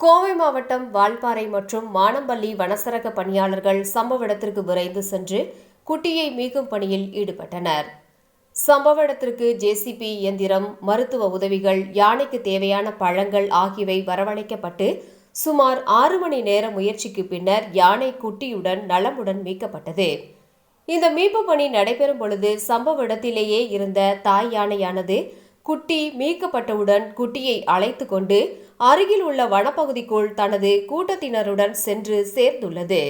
கோவை மாவட்டம் வால்பாறை மற்றும் மானம்பள்ளி வனசரக பணியாளர்கள் சம்பவ இடத்திற்கு விரைந்து சென்று குட்டியை மீட்கும் பணியில் ஈடுபட்டனர். சம்பவ இடத்திற்கு ஜேசிபி இயந்திரம், மருத்துவ உதவிகள், யானைக்கு தேவையான பழங்கள் ஆகியவை வரவழைக்கப்பட்டு சுமார் 6 மணி நேர முயற்சிக்கு பின்னர் யானை குட்டியுடன் நலமுடன் மீட்கப்பட்டது. இந்த மீட்பு பணி நடைபெறும் பொழுது சம்பவ இடத்திலேயே இருந்த தாய் யானையானது குட்டி மீட்கப்பட்டவுடன் குட்டியை அழைத்து கொண்டு அருகில் உள்ள வனப்பகுதிக்குள் தனது கூட்டத்தினருடன் சென்று சேர்ந்துள்ளது.